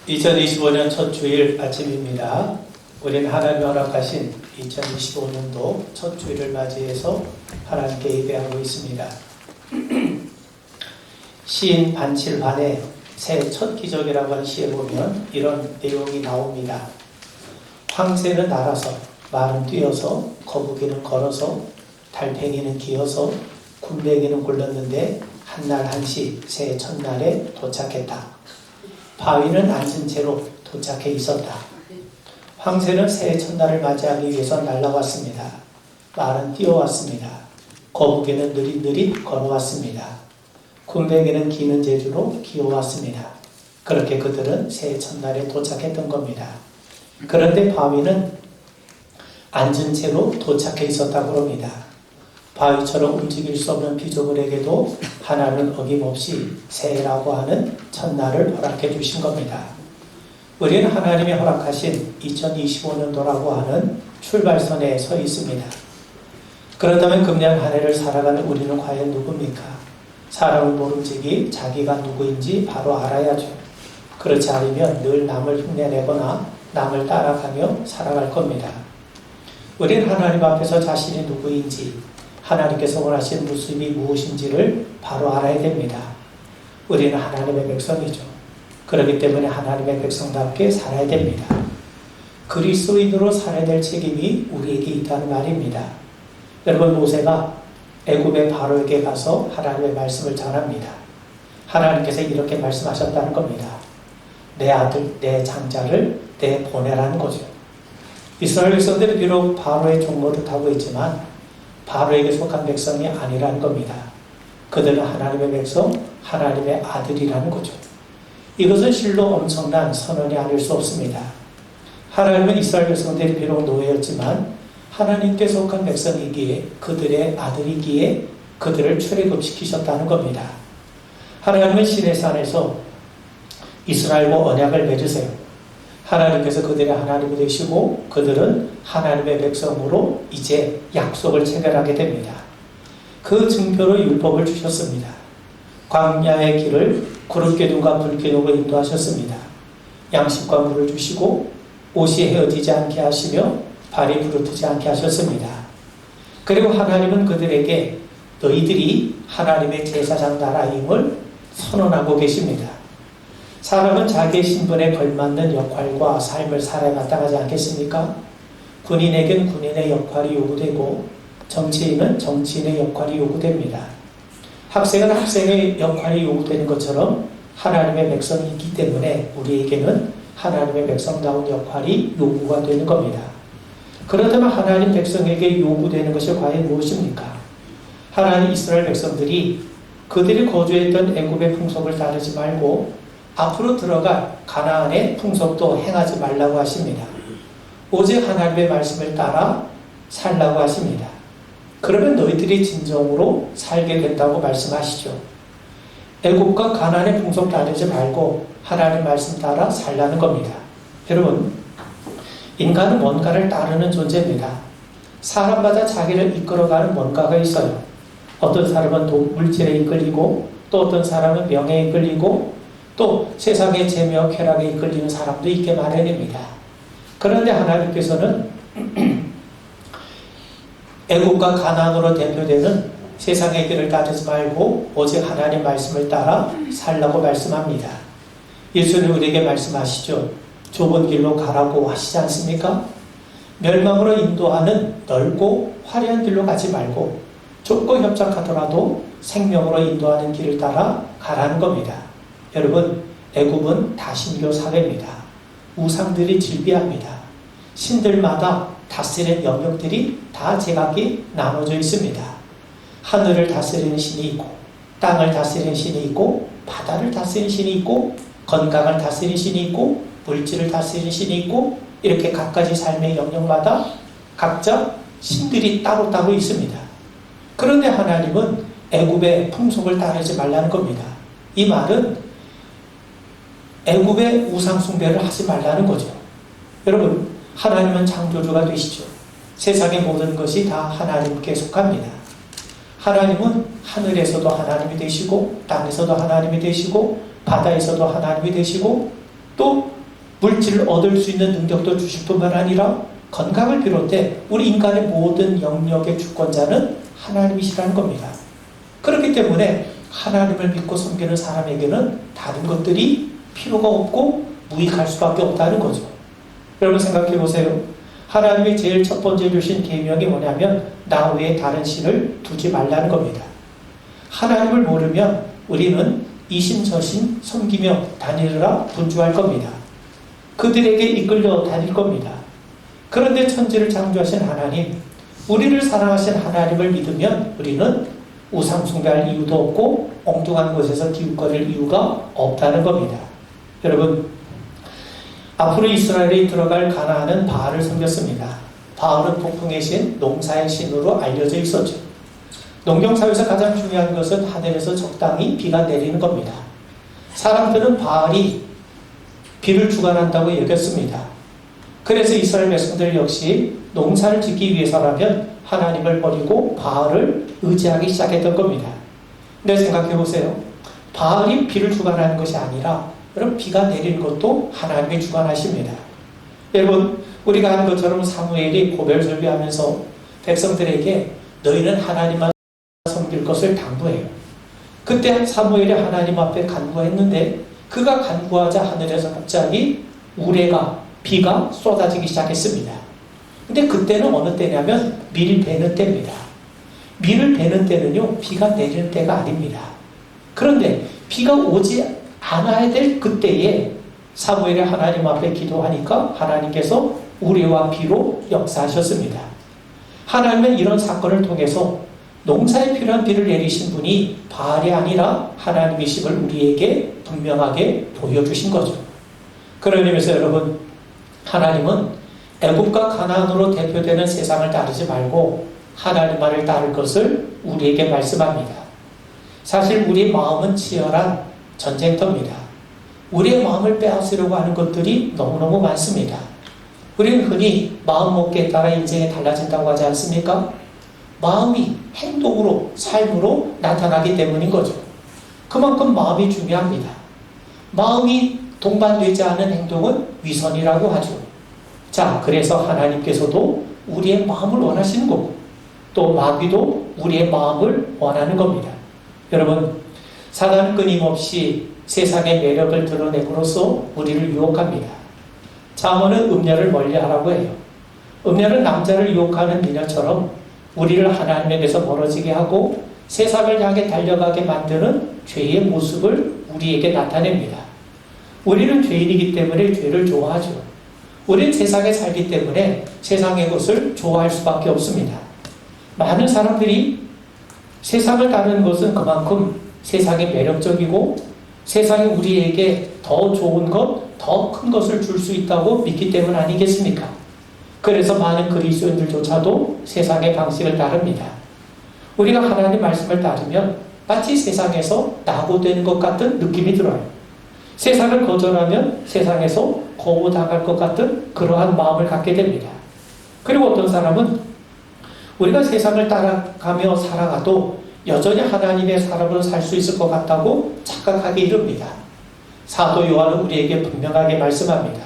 2025년 첫 주일 아침입니다. 우리는 하나님이 허락하신 2025년도 첫 주일을 맞이해서 하나님께 예배하고 있습니다. 시인 반칠반의 새 첫 기적이라고 하는 시에 보면 이런 내용이 나옵니다. 황새는 날아서, 말은 뛰어서, 거북이는 걸어서, 달팽이는 기어서, 굼벵이는 굴렀는데 한날 한시 새해 첫날에 도착했다. 바위는 앉은 채로 도착해 있었다. 황새는 새해 첫날을 맞이하기 위해서 날아왔습니다. 말은 뛰어왔습니다. 거북이는 느릿느릿 걸어왔습니다. 굼벵이는 기는 재주로 기어왔습니다. 그렇게 그들은 새해 첫날에 도착했던 겁니다. 그런데 바위는 앉은 채로 도착해 있었다고 합니다. 바위처럼 움직일 수 없는 피조물에게도 하나님은 어김없이 새해라고 하는 첫날을 허락해 주신 겁니다. 우리는 하나님이 허락하신 2025년도라고 하는 출발선에 서 있습니다. 그렇다면 금년 한 해를 살아가는 우리는 과연 누굽니까? 사람은 모름지기 자기가 누구인지 바로 알아야죠. 그렇지 않으면 늘 남을 흉내내거나 남을 따라가며 살아갈 겁니다. 우리는 하나님 앞에서 자신이 누구인지, 하나님께서 원하시는 모습이 무엇인지를 바로 알아야 됩니다. 우리는 하나님의 백성이죠. 그렇기 때문에 하나님의 백성답게 살아야 됩니다. 그리스도인으로 살아야 될 책임이 우리에게 있다는 말입니다. 여러분, 모세가 애굽의 바로에게 가서 하나님의 말씀을 전합니다. 하나님께서 이렇게 말씀하셨다는 겁니다. 내 아들, 내 장자를 내 보내라는 거죠. 이스라엘 백성들이 비록 바로의 종노릇 하고 있지만 바로에게 속한 백성이 아니라는 겁니다. 그들은 하나님의 백성, 하나님의 아들이라는 거죠. 이것은 실로 엄청난 선언이 아닐 수 없습니다. 하나님은 이스라엘 백성들이 비록 노예였지만 하나님께 속한 백성이기에, 그들의 아들이기에 그들을 출애굽시키셨다는 겁니다. 하나님은 시내산에서 이스라엘과 언약을 맺으세요. 하나님께서 그들의 하나님이 되시고 그들은 하나님의 백성으로 이제 약속을 체결하게 됩니다. 그 증표로 율법을 주셨습니다. 광야의 길을 구름기둥과 불기둥으로 인도하셨습니다. 양식과 물을 주시고 옷이 헤어지지 않게 하시며 발이 부르트지 않게 하셨습니다. 그리고 하나님은 그들에게 너희들이 하나님의 제사장 나라임을 선언하고 계십니다. 사람은 자기의 신분에 걸맞는 역할과 삶을 살아야 마땅하지 않겠습니까? 군인에겐 군인의 역할이 요구되고 정치인은 정치인의 역할이 요구됩니다. 학생은 학생의 역할이 요구되는 것처럼 하나님의 백성이기 때문에 우리에게는 하나님의 백성다운 역할이 요구가 되는 겁니다. 그렇다면 하나님 백성에게 요구되는 것이 과연 무엇입니까? 하나님 이스라엘 백성들이 그들이 거주했던 애굽의 풍속을 따르지 말고 앞으로 들어갈 가나안의 풍속도 행하지 말라고 하십니다. 오직 하나님의 말씀을 따라 살라고 하십니다. 그러면 너희들이 진정으로 살게 된다고 말씀하시죠. 애굽과 가나안의 풍속 따르지 말고 하나님의 말씀 따라 살라는 겁니다. 여러분, 인간은 뭔가를 따르는 존재입니다. 사람마다 자기를 이끌어가는 뭔가가 있어요. 어떤 사람은 물질에 이끌리고, 또 어떤 사람은 명예에 이끌리고, 또 세상의 재미와 쾌락에 이끌리는 사람도 있게 마련입니다. 그런데 하나님께서는 애굽과 가나안으로 대표되는 세상의 길을 따르지 말고 오직 하나님 말씀을 따라 살라고 말씀합니다. 예수님 우리에게 말씀하시죠. 좁은 길로 가라고 하시지 않습니까? 멸망으로 인도하는 넓고 화려한 길로 가지 말고 좁고 협착하더라도 생명으로 인도하는 길을 따라 가라는 겁니다. 여러분, 애굽은 다신교 사회입니다. 우상들이 질비합니다. 신들마다 다스리는 영역들이 다 제각기 나눠져 있습니다. 하늘을 다스리는 신이 있고, 땅을 다스리는 신이 있고, 바다를 다스리는 신이 있고, 건강을 다스리는 신이 있고, 물질을 다스리는 신이 있고, 이렇게 각가지 삶의 영역마다 각자 신들이 따로따로 있습니다. 그런데 하나님은 애굽의 풍속을 따르지 말라는 겁니다. 이 말은 애굽의 우상 숭배를 하지 말라는 거죠. 여러분, 하나님은 창조주가 되시죠. 세상의 모든 것이 다 하나님께 속합니다. 하나님은 하늘에서도 하나님이 되시고 땅에서도 하나님이 되시고 바다에서도 하나님이 되시고 또 물질을 얻을 수 있는 능력도 주실 뿐만 아니라 건강을 비롯해 우리 인간의 모든 영역의 주권자는 하나님이시라는 겁니다. 그렇기 때문에 하나님을 믿고 섬기는 사람에게는 다른 것들이 필요가 없고 무익할 수밖에 없다는 거죠. 여러분 생각해 보세요. 하나님이 제일 첫 번째 주신 계명이 뭐냐면 나 외에 다른 신을 두지 말라는 겁니다. 하나님을 모르면 우리는 이신저신 섬기며 다니느라 분주할 겁니다. 그들에게 이끌려 다닐 겁니다. 그런데 천지를 창조하신 하나님, 우리를 사랑하신 하나님을 믿으면 우리는 우상 숭배할 이유도 없고 엉뚱한 곳에서 기웃거릴 이유가 없다는 겁니다. 여러분, 앞으로 이스라엘이 들어갈 가나안은 바알을 섬겼습니다. 바알은 폭풍의 신, 농사의 신으로 알려져 있었죠. 농경사회에서 가장 중요한 것은 하늘에서 적당히 비가 내리는 겁니다. 사람들은 바알이 비를 주관한다고 여겼습니다. 그래서 이스라엘 백성들 역시 농사를 짓기 위해서라면 하나님을 버리고 바알을 의지하기 시작했던 겁니다. 근데 생각해 보세요. 바알이 비를 주관하는 것이 아니라 여러분 비가 내리는 것도 하나님이 주관하십니다. 여러분 우리가 하는 것처럼 사무엘이 고별 설교하면서 백성들에게 너희는 하나님만 섬길 것을 당부해요. 그때 사무엘이 하나님 앞에 간구했는데 그가 간구하자 하늘에서 갑자기 우레가 비가 쏟아지기 시작했습니다. 근데 그때는 어느 때냐면 밀 베는 때입니다. 밀을 베는 때는요 비가 내리는 때가 아닙니다. 그런데 비가 오지 않아야 될 그때에 사무엘이 하나님 앞에 기도하니까 하나님께서 우레와 비로 역사하셨습니다. 하나님은 이런 사건을 통해서 농사에 필요한 비를 내리신 분이 바알이 아니라 하나님이심을 우리에게 분명하게 보여주신 거죠. 그런 의미에서 여러분 하나님은 애굽과 가나안으로 대표되는 세상을 따르지 말고 하나님만을 따를 것을 우리에게 말씀합니다. 사실 우리의 마음은 치열한 전쟁터입니다. 우리의 마음을 빼앗으려고 하는 것들이 너무너무 많습니다. 우리는 흔히 마음먹기에 따라 인생이 달라진다고 하지 않습니까? 마음이 행동으로, 삶으로 나타나기 때문인 거죠. 그만큼 마음이 중요합니다. 마음이 동반되지 않은 행동은 위선이라고 하죠. 자, 그래서 하나님께서도 우리의 마음을 원하시는 거고 또 마귀도 우리의 마음을 원하는 겁니다. 여러분, 사단은 끊임없이 세상의 매력을 드러내므로써 우리를 유혹합니다. 잠언은 음녀를 멀리하라고 해요. 음녀는 남자를 유혹하는 미녀처럼 우리를 하나님에게서 멀어지게 하고 세상을 향해 달려가게 만드는 죄의 모습을 우리에게 나타냅니다. 우리는 죄인이기 때문에 죄를 좋아하죠. 우리는 세상에 살기 때문에 세상의 것을 좋아할 수밖에 없습니다. 많은 사람들이 세상을 따르는 것은 그만큼 세상이 매력적이고 세상이 우리에게 더 좋은 것, 더 큰 것을 줄 수 있다고 믿기 때문 아니겠습니까? 그래서 많은 그리스도인들조차도 세상의 방식을 따릅니다. 우리가 하나님 말씀을 따르면 마치 세상에서 낙오되는 것 같은 느낌이 들어요. 세상을 거절하면 세상에서 거부당할 것 같은 그러한 마음을 갖게 됩니다. 그리고 어떤 사람은 우리가 세상을 따라가며 살아가도 여전히 하나님의 사람으로 살 수 있을 것 같다고 착각하게 이릅니다. 사도 요한은 우리에게 분명하게 말씀합니다.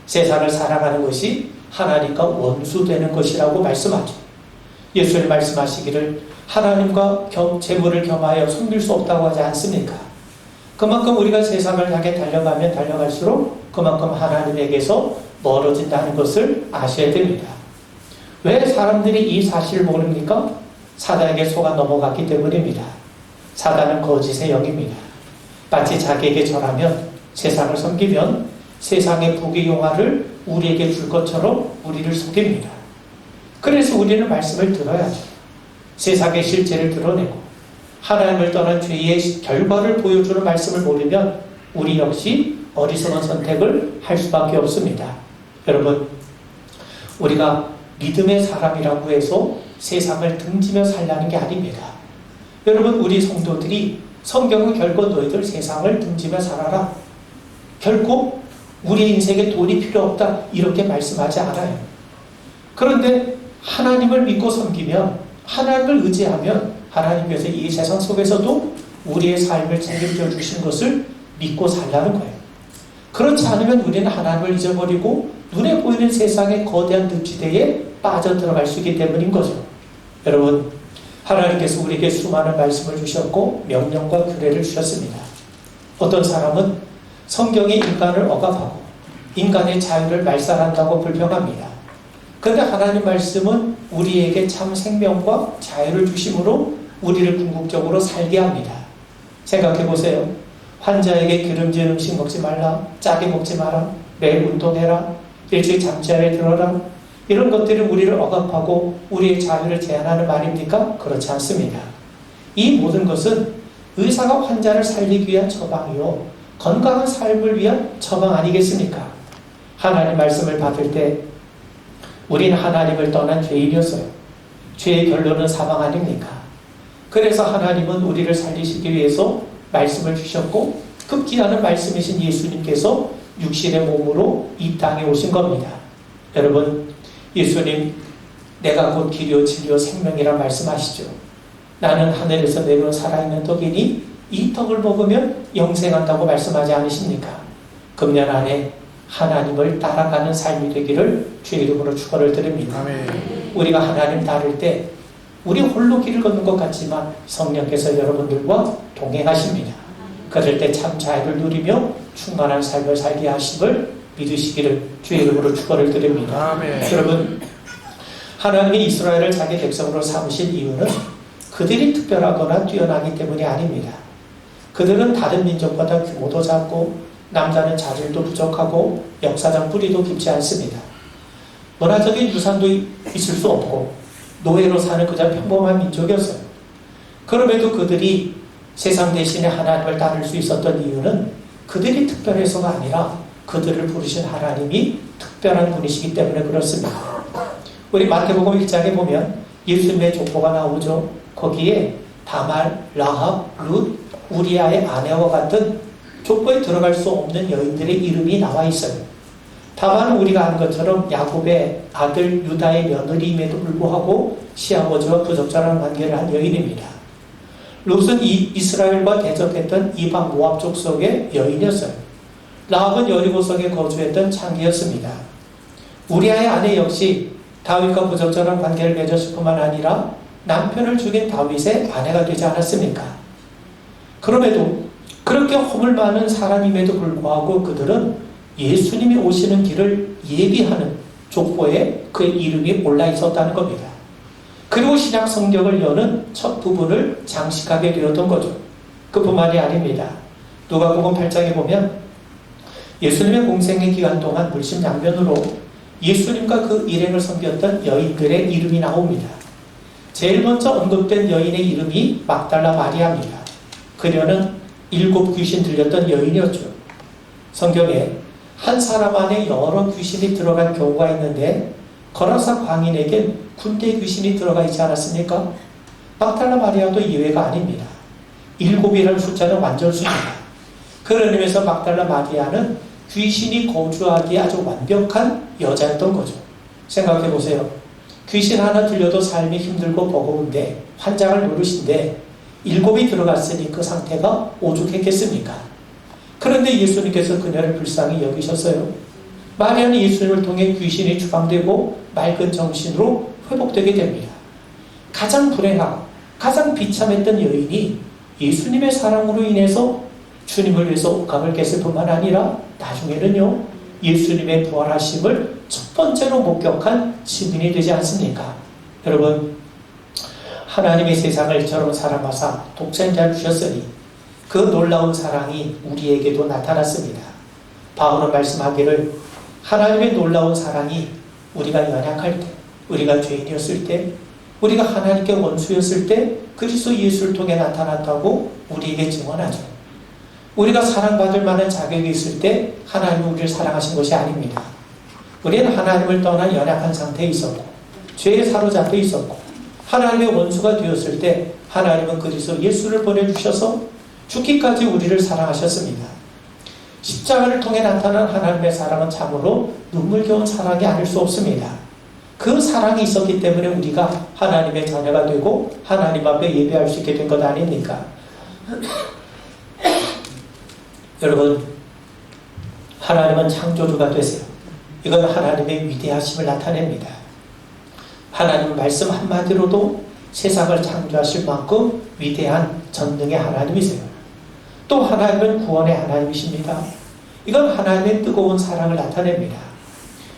세상을 살아가는 것이 하나님과 원수되는 것이라고 말씀하죠. 예수님 말씀하시기를 하나님과 재물을 겸하여 섬길 수 없다고 하지 않습니까? 그만큼 우리가 세상을 향해 달려가면 달려갈수록 그만큼 하나님에게서 멀어진다는 것을 아셔야 됩니다. 왜 사람들이 이 사실을 모릅니까? 사단에게 속아 넘어갔기 때문입니다. 사단은 거짓의 영입니다. 마치 자기에게 절하면 세상을 섬기면 세상의 부귀 영화를 우리에게 줄 것처럼 우리를 속입니다. 그래서 우리는 말씀을 들어야죠. 세상의 실체를 드러내고 하나님을 떠난 죄의 결과를 보여주는 말씀을 모르면 우리 역시 어리석은 선택을 할 수밖에 없습니다. 여러분, 우리가 믿음의 사람이라고 해서 세상을 등지며 살라는 게 아닙니다. 여러분, 우리 성도들이 성경은 결코 너희들 세상을 등지며 살아라, 결코 우리 인생에 돈이 필요 없다, 이렇게 말씀하지 않아요. 그런데 하나님을 믿고 섬기면, 하나님을 의지하면 하나님께서 이 세상 속에서도 우리의 삶을 책임져 주신 것을 믿고 살라는 거예요. 그렇지 않으면 우리는 하나님을 잊어버리고 눈에 보이는 세상의 거대한 늪지대에 빠져들어갈 수 있기 때문인 거죠. 여러분, 하나님께서 우리에게 수많은 말씀을 주셨고 명령과 규례를 주셨습니다. 어떤 사람은 성경이 인간을 억압하고 인간의 자유를 말살한다고 불평합니다. 그런데 하나님 말씀은 우리에게 참 생명과 자유를 주심으로 우리를 궁극적으로 살게 합니다. 생각해 보세요. 환자에게 기름진 음식 먹지 말라, 짜게 먹지 마라, 매일 운동해라, 일찍 잠자리에 들어라, 이런 것들이 우리를 억압하고 우리의 자유를 제한하는 말입니까? 그렇지 않습니다. 이 모든 것은 의사가 환자를 살리기 위한 처방이요, 건강한 삶을 위한 처방 아니겠습니까? 하나님 말씀을 받을 때 우리는 하나님을 떠난 죄인이었어요. 죄의 결론은 사망 아닙니까? 그래서 하나님은 우리를 살리시기 위해서 말씀을 주셨고, 급기야는 말씀이신 예수님께서 육신의 몸으로 이 땅에 오신 겁니다. 여러분, 예수님, 내가 곧 길이요 진리요 생명이라 말씀하시죠. 나는 하늘에서 내려온 살아있는 떡이니 이 떡을 먹으면 영생한다고 말씀하지 않으십니까? 금년 안에 하나님을 따라가는 삶이 되기를 주의 이름으로 축원을 드립니다. 아멘. 우리가 하나님 따를 때 우리 홀로 길을 걷는 것 같지만 성령께서 여러분들과 동행하십니다. 그럴 때 참 자유를 누리며 충만한 삶을 살게 하심을 믿으시기를 주의 이름으로 축원을 드립니다. 아멘. 여러분, 하나님이 이스라엘을 자기 백성으로 삼으신 이유는 그들이 특별하거나 뛰어나기 때문이 아닙니다. 그들은 다른 민족보다 규모도 작고 남자는 자질도 부족하고 역사적 뿌리도 깊지 않습니다. 문화적인 유산도 있을 수 없고 노예로 사는 그저 평범한 민족이었어요. 그럼에도 그들이 세상 대신에 하나님을 따를 수 있었던 이유는 그들이 특별해서가 아니라 그들을 부르신 하나님이 특별한 분이시기 때문에 그렇습니다. 우리 마태복음 1장에 보면 예수님의 족보가 나오죠. 거기에 다말, 라합, 룻, 우리아의 아내와 같은 족보에 들어갈 수 없는 여인들의 이름이 나와 있어요. 다말은 우리가 아는 것처럼 야곱의 아들 유다의 며느리임에도 불구하고 시아버지와 부적절한 관계를 한 여인입니다. 룻은 이스라엘과 대적했던 이방 모압 족속의 여인이었어요. 라합은 여리고성에 거주했던 창기였습니다. 우리아의 아내 역시 다윗과 부적절한 관계를 맺었을 뿐만 아니라 남편을 죽인 다윗의 아내가 되지 않았습니까? 그럼에도 그렇게 허물 많은 사람임에도 불구하고 그들은 예수님이 오시는 길을 예비하는 족보에 그의 이름이 올라 있었다는 겁니다. 그리고 신약 성경을 여는 첫 부분을 장식하게 되었던 거죠. 그뿐만이 아닙니다. 누가복음 8장에 보면 예수님의 공생의 기간 동안 물심양면으로 예수님과 그 일행을 섬겼던 여인들의 이름이 나옵니다. 제일 먼저 언급된 여인의 이름이 막달라 마리아입니다. 그녀는 7 귀신 들렸던 여인이었죠. 성경에 한 사람 안에 여러 귀신이 들어간 경우가 있는데 거라사 광인에겐 군대 귀신이 들어가 있지 않았습니까? 막달라 마리아도 예외가 아닙니다. 7이라는 숫자는 완전수입니다. 그런 의미에서 막달라 마리아는 귀신이 거주하기에 아주 완벽한 여자였던 거죠. 생각해 보세요. 귀신 하나 들려도 삶이 힘들고 버거운데 환장을 노릇인데 7이 들어갔으니 그 상태가 오죽했겠습니까? 그런데 예수님께서 그녀를 불쌍히 여기셨어요. 마리아는 예수님을 통해 귀신이 추방되고 맑은 정신으로 회복되게 됩니다. 가장 불행하고 가장 비참했던 여인이 예수님의 사랑으로 인해서 주님을 위해서 옥합을 깼을 뿐만 아니라 나중에는요, 예수님의 부활하심을 첫 번째로 목격한 시민이 되지 않습니까? 여러분, 하나님의 세상을 이처럼 사랑하사 독생자를 주셨으니 그 놀라운 사랑이 우리에게도 나타났습니다. 바울은 말씀하기를 하나님의 놀라운 사랑이 우리가 연약할 때, 우리가 죄인이었을 때, 우리가 하나님께 원수였을 때 그리스도 예수를 통해 나타났다고 우리에게 증언하죠. 우리가 사랑받을 만한 자격이 있을 때 하나님은 우리를 사랑하신 것이 아닙니다. 우리는 하나님을 떠난 연약한 상태에 있었고 죄에 사로잡혀 있었고 하나님의 원수가 되었을 때 하나님은 그리스도 예수를 보내주셔서 죽기까지 우리를 사랑하셨습니다. 십자가를 통해 나타난 하나님의 사랑은 참으로 눈물겨운 사랑이 아닐 수 없습니다. 그 사랑이 있었기 때문에 우리가 하나님의 자녀가 되고 하나님 앞에 예배할 수 있게 된 것 아닙니까? 여러분, 하나님은 창조주가 되세요. 이건 하나님의 위대하심을 나타냅니다. 하나님은 말씀 한마디로도 세상을 창조하실 만큼 위대한 전능의 하나님이세요. 또 하나님은 구원의 하나님이십니다. 이건 하나님의 뜨거운 사랑을 나타냅니다.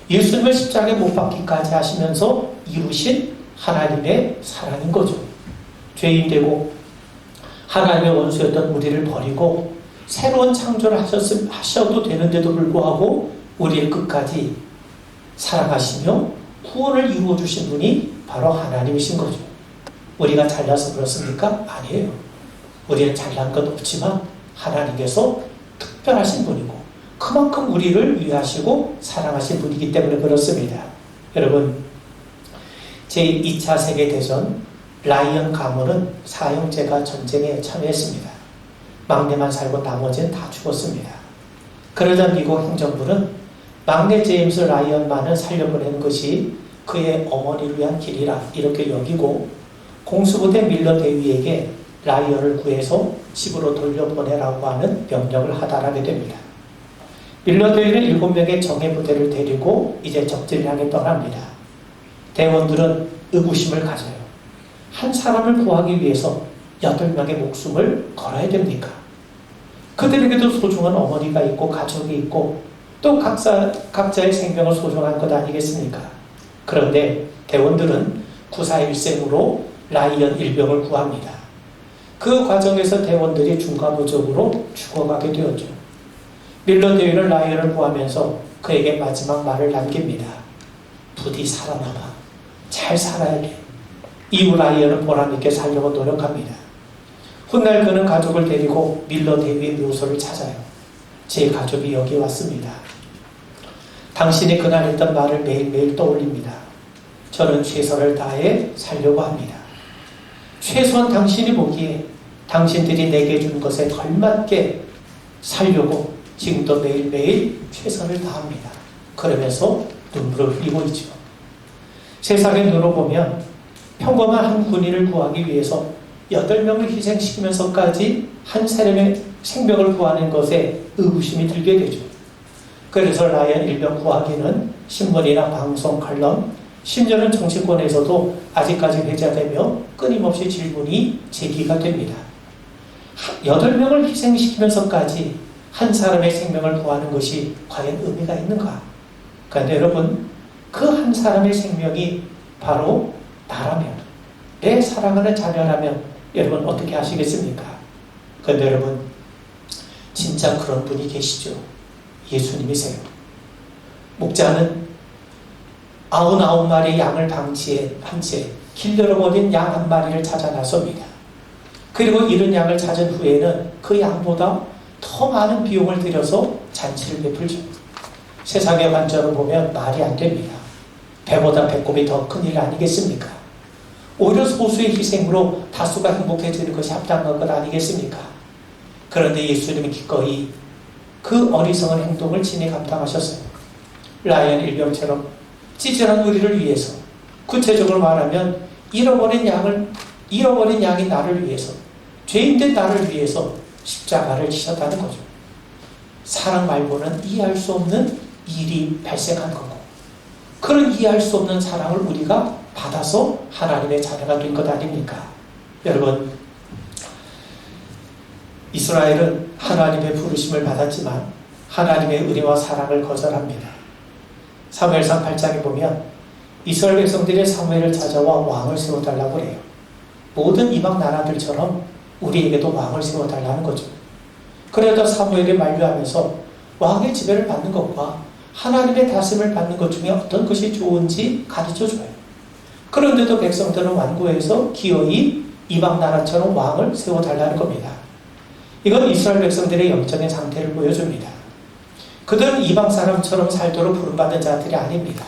예수님을 십자가에 못 박기까지 하시면서 이루신 하나님의 사랑인 거죠. 죄인 되고 하나님의 원수였던 우리를 버리고 새로운 창조를 하셔도 되는데도 불구하고 우리를 끝까지 사랑하시며 구원을 이루어주신 분이 바로 하나님이신 거죠. 우리가 잘나서 그렇습니까? 아니에요. 우리는 잘난 것 없지만 하나님께서 특별하신 분이고 그만큼 우리를 위하시고 사랑하신 분이기 때문에 그렇습니다. 여러분, 제2차 세계대전 라이언 가문은 사형제가 전쟁에 참여했습니다. 막내만 살고 나머지는 다 죽었습니다. 그러자 미국 행정부는 막내 제임스 라이언만을 살려보내는 것이 그의 어머니를 위한 길이라 이렇게 여기고 공수부대 밀러 대위에게 라이언을 구해서 집으로 돌려보내라고 하는 명령을 하달하게 됩니다. 밀러 대위는 7명의 정예부대를 데리고 이제 적진을 향해 떠납니다. 대원들은 의구심을 가져요. 한 사람을 구하기 위해서 8명의 목숨을 걸어야 됩니까? 그들에게도 소중한 어머니가 있고 가족이 있고 또 각자의 생명을 소중한 것 아니겠습니까? 그런데 대원들은 구사일생으로 라이언 일병을 구합니다. 그 과정에서 대원들이 중간부적으로 죽어가게 되었죠. 밀러 대위는 라이언을 구하면서 그에게 마지막 말을 남깁니다. 부디 살아남아. 잘 살아야 돼. 이후 라이언은 보람있게 살려고 노력합니다. 훗날 그는 가족을 데리고 밀러 대위의 묘소를 찾아요. 제 가족이 여기 왔습니다. 당신이 그날 했던 말을 매일매일 떠올립니다. 저는 최선을 다해 살려고 합니다. 최소한 당신이 보기에 당신들이 내게 준 것에 걸맞게 살려고 지금도 매일매일 최선을 다합니다. 그러면서 눈물을 흘리고 있죠. 세상의 눈으로 보면 평범한 한 군인을 구하기 위해서 8명을 희생시키면서까지 한 사람의 생명을 구하는 것에 의구심이 들게 되죠. 그래서 라이언 일병 구하기는 신문이나 방송, 칼럼, 심지어는 정치권에서도 아직까지 회자되며 끊임없이 질문이 제기가 됩니다. 8명을 희생시키면서까지 한 사람의 생명을 구하는 것이 과연 의미가 있는가? 그런데 여러분, 그 한 사람의 생명이 바로 나라면, 내 사랑하는 자녀라면 여러분 어떻게 하시겠습니까? 그런데 여러분, 진짜 그런 분이 계시죠. 예수님이세요. 목자는 99마리의 양을 방치한 채 길들어버린 양 한 마리를 찾아 나섭니다. 그리고 이런 양을 찾은 후에는 그 양보다 더 많은 비용을 들여서 잔치를 베풀죠. 세상의 관점으로 보면 말이 안 됩니다. 배보다 배꼽이 더 큰 일 아니겠습니까? 오히려 소수의 희생으로 다수가 행복해지는 것이 합당한 것 아니겠습니까? 그런데 예수님은 기꺼이 그 어리석은 행동을 친히 감당하셨어요. 라이언 일병처럼 찌질한 우리를 위해서, 구체적으로 말하면 잃어버린 양이 나를 위해서, 죄인된 나를 위해서 십자가를 지셨다는 거죠. 사랑 말고는 이해할 수 없는 일이 발생한 거고, 그런 이해할 수 없는 사랑을 우리가 받아서 하나님의 자녀가 된 것 아닙니까? 여러분, 이스라엘은 하나님의 부르심을 받았지만 하나님의 은혜와 사랑을 거절합니다. 사무엘상 8장에 보면 이스라엘 백성들이 사무엘을 찾아와 왕을 세워달라고 해요. 모든 이방 나라들처럼 우리에게도 왕을 세워달라는 거죠. 그러다 사무엘이 만류하면서 왕의 지배를 받는 것과 하나님의 다스림을 받는 것 중에 어떤 것이 좋은지 가르쳐줘요. 그런데도 백성들은 완고해서 기어이 이방 나라처럼 왕을 세워달라는 겁니다. 이건 이스라엘 백성들의 영적인 상태를 보여줍니다. 그들은 이방 사람처럼 살도록 부름받은 자들이 아닙니다.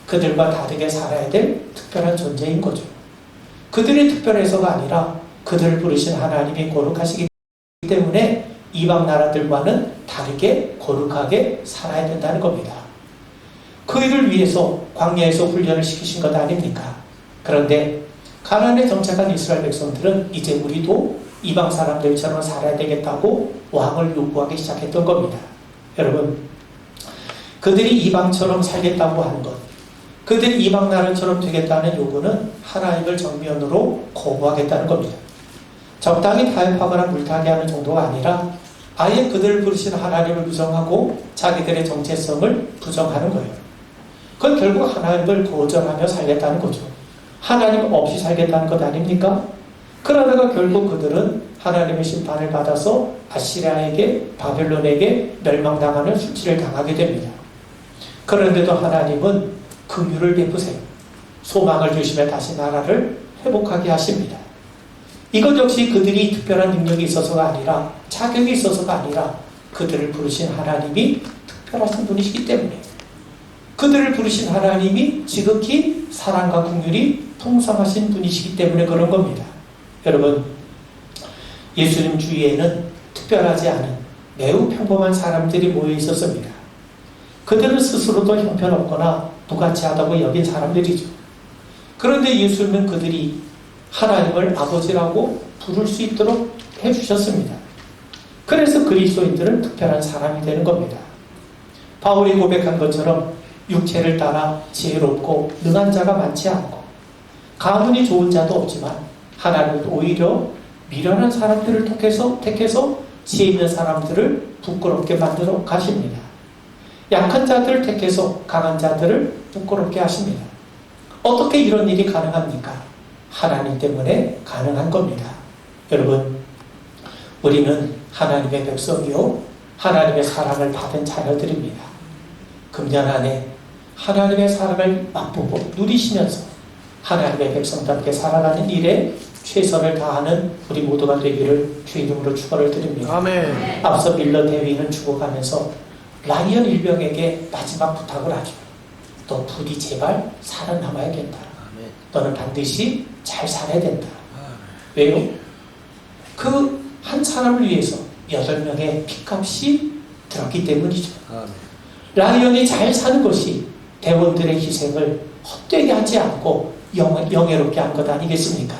그들과 다르게 살아야 될 특별한 존재인 거죠. 그들이 특별해서가 아니라 그들을 부르신 하나님이 거룩하시기 때문에 이방 나라들과는 다르게 거룩하게 살아야 된다는 겁니다. 그 일을 위해서 광야에서 훈련을 시키신 것 아닙니까? 그런데 가나안에 정착한 이스라엘 백성들은 이제 우리도 이방 사람들처럼 살아야 되겠다고 왕을 요구하기 시작했던 겁니다. 여러분, 그들이 이방처럼 살겠다고 하는 것, 그들이 이방 나라처럼 되겠다는 요구는 하나님을 정면으로 거부하겠다는 겁니다. 적당히 타협하거나 물타기 하는 정도가 아니라 아예 그들을 부르신 하나님을 부정하고 자기들의 정체성을 부정하는 거예요. 그건 결국 하나님을 거절하며 살겠다는 거죠. 하나님 없이 살겠다는 것 아닙니까? 그러다가 결국 그들은 하나님의 심판을 받아서 아시리아에게, 바벨론에게 멸망당하는 수치를 당하게 됩니다. 그런데도 하나님은 긍휼을 베푸세요. 소망을 주시며 다시 나라를 회복하게 하십니다. 이것 역시 그들이 특별한 능력이 있어서가 아니라, 자격이 있어서가 아니라 그들을 부르신 하나님이 특별하신 분이시기 때문에, 그들을 부르신 하나님이 지극히 사랑과 긍휼이 풍성하신 분이시기 때문에 그런 겁니다. 여러분, 예수님 주위에는 특별하지 않은 매우 평범한 사람들이 모여 있었습니다. 그들은 스스로도 형편없거나 무가치하다고 여긴 사람들이죠. 그런데 예수님은 그들이 하나님을 아버지라고 부를 수 있도록 해주셨습니다. 그래서 그리스도인들은 특별한 사람이 되는 겁니다. 바울이 고백한 것처럼 육체를 따라 지혜롭고 능한 자가 많지 않고 가문이 좋은 자도 없지만 하나님은 오히려 미련한 사람들을 택해서 지혜 있는 사람들을 부끄럽게 만들어 가십니다. 약한 자들을 택해서 강한 자들을 부끄럽게 하십니다. 어떻게 이런 일이 가능합니까? 하나님 때문에 가능한 겁니다. 여러분, 우리는 하나님의 백성이요 하나님의 사랑을 받은 자녀들입니다. 금년 안에 하나님의 사랑을 맛보고 누리시면서 하나님의 백성답게 살아가는 일에 최선을 다하는 우리 모두가 되기를 주 이름으로 축원을 드립니다. 아멘. 앞서 밀러 대위는 죽어가면서 라이언 일병에게 마지막 부탁을 하죠. 너 부디 제발 살아남아야겠다. 너는 반드시 잘 살아야 된다. 왜요? 그 한 사람을 위해서 8명의 핏값이 들었기 때문이죠. 라이언이 잘 사는 것이 대원들의 희생을 헛되게 하지 않고 영예롭게 한 것 아니겠습니까?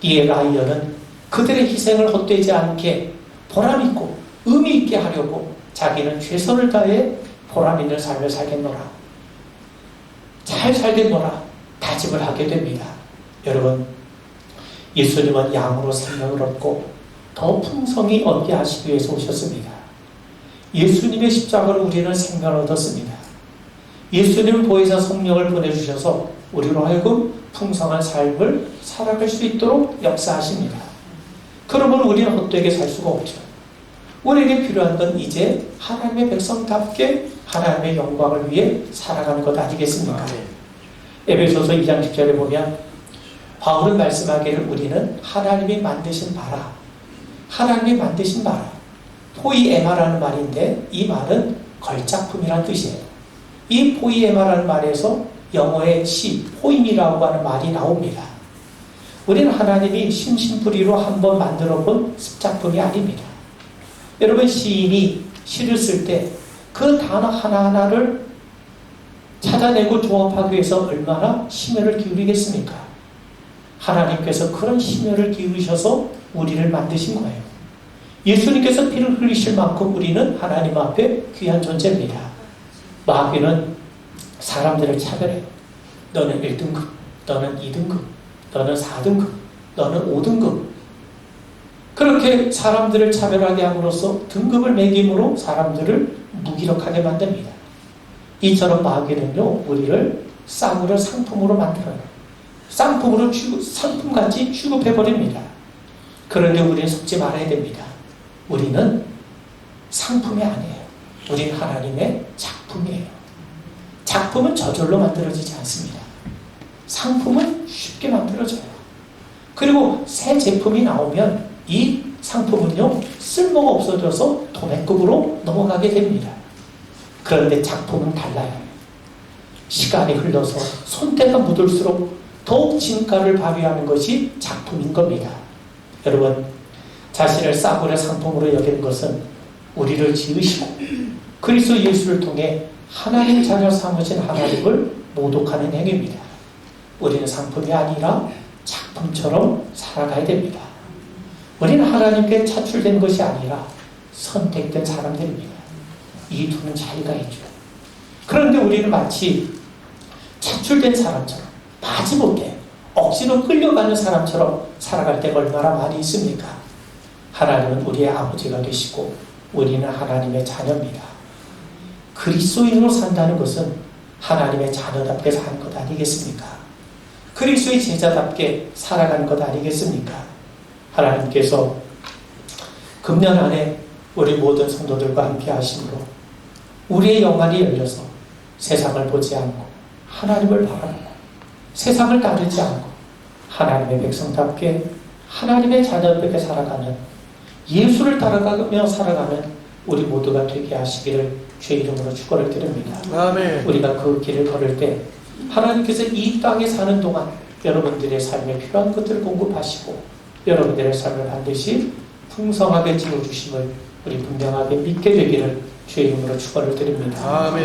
이에 라이언은 그들의 희생을 헛되지 않게 보람있고 의미있게 하려고 자기는 최선을 다해 보람있는 삶을 살겠노라, 잘 살겠노라 다짐을 하게 됩니다. 여러분, 예수님은 양으로 생명을 얻고 더 풍성히 얻게 하시기 위해서 오셨습니다. 예수님의 십자가로 우리는 생명을 얻었습니다. 예수님은 보혜사 성령을 보내주셔서 우리로 하여금 풍성한 삶을 살아갈 수 있도록 역사하십니다. 그러면 우리는 헛되게 살 수가 없죠. 우리에게 필요한 건 이제 하나님의 백성답게 하나님의 영광을 위해 살아가는 것 아니겠습니까? 에베소서 2장 10절에 보면 바울은 말씀하기를 우리는 하나님이 만드신 바라, 하나님이 만드신 바라, 포이에마라는 말인데 이 말은 걸작품이라는 뜻이에요. 이 포이에마라는 말에서 영어의 시, 포임이라고 하는 말이 나옵니다. 우리는 하나님이 심심풀이로 한번 만들어 본 습작품이 아닙니다. 여러분, 시인이 시를 쓸 때 그 단어 하나하나를 찾아내고 조합하기 위해서 얼마나 심혈을 기울이겠습니까? 하나님께서 그런 심혈을 기울이셔서 우리를 만드신 거예요. 예수님께서 피를 흘리실 만큼 우리는 하나님 앞에 귀한 존재입니다. 마귀는 사람들을 차별해요. 너는 1등급, 너는 2등급, 너는 4등급, 너는 5등급. 그렇게 사람들을 차별하게 함으로써 등급을 매김으로 사람들을 무기력하게 만듭니다. 이처럼 마귀는요, 우리를 쌍으로 상품으로 만들어요. 상품으로 상품같이 취급해버립니다. 그런데 우리는 속지 말아야 됩니다. 우리는 상품이 아니에요. 우리는 하나님의 작품이에요. 작품은 저절로 만들어지지 않습니다. 상품은 쉽게 만들어져요. 그리고 새 제품이 나오면 이 상품은요, 쓸모가 없어져서 도매급으로 넘어가게 됩니다. 그런데 작품은 달라요. 시간이 흘러서 손때가 묻을수록 더욱 진가를 발휘하는 것이 작품인 겁니다. 여러분, 자신을 싸구려 상품으로 여기는 것은 우리를 지으시고 그리스도 예수를 통해 하나님 자녀 삼으신 하나님을 모독하는 행위입니다. 우리는 상품이 아니라 작품처럼 살아가야 됩니다. 우리는 하나님께 차출된 것이 아니라 선택된 사람들입니다. 이 두는 차이가 있죠. 그런데 우리는 마치 차출된 사람처럼 마지못해 억지로 끌려가는 사람처럼 살아갈 때가 얼마나 많이 있습니까? 하나님은 우리의 아버지가 되시고 우리는 하나님의 자녀입니다. 그리스도인으로 산다는 것은 하나님의 자녀답게 사는 것 아니겠습니까? 그리스도의 제자답게 살아가는 것 아니겠습니까? 하나님께서 금년 안에 우리 모든 성도들과 함께 하심으로 우리의 영안이 열려서 세상을 보지 않고 하나님을 바라보고 세상을 따르지 않고 하나님의 백성답게 하나님의 자녀답게 살아가는, 예수를 따라가며 살아가는 우리 모두가 되게 하시기를 주의 이름으로 축원을 드립니다. 아멘. 우리가 그 길을 걸을 때 하나님께서 이 땅에 사는 동안 여러분들의 삶에 필요한 것들을 공급하시고 여러분들의 삶을 반드시 풍성하게 지어주심을 우리 분명하게 믿게 되기를 주의 이름으로 축원을 드립니다. 아멘.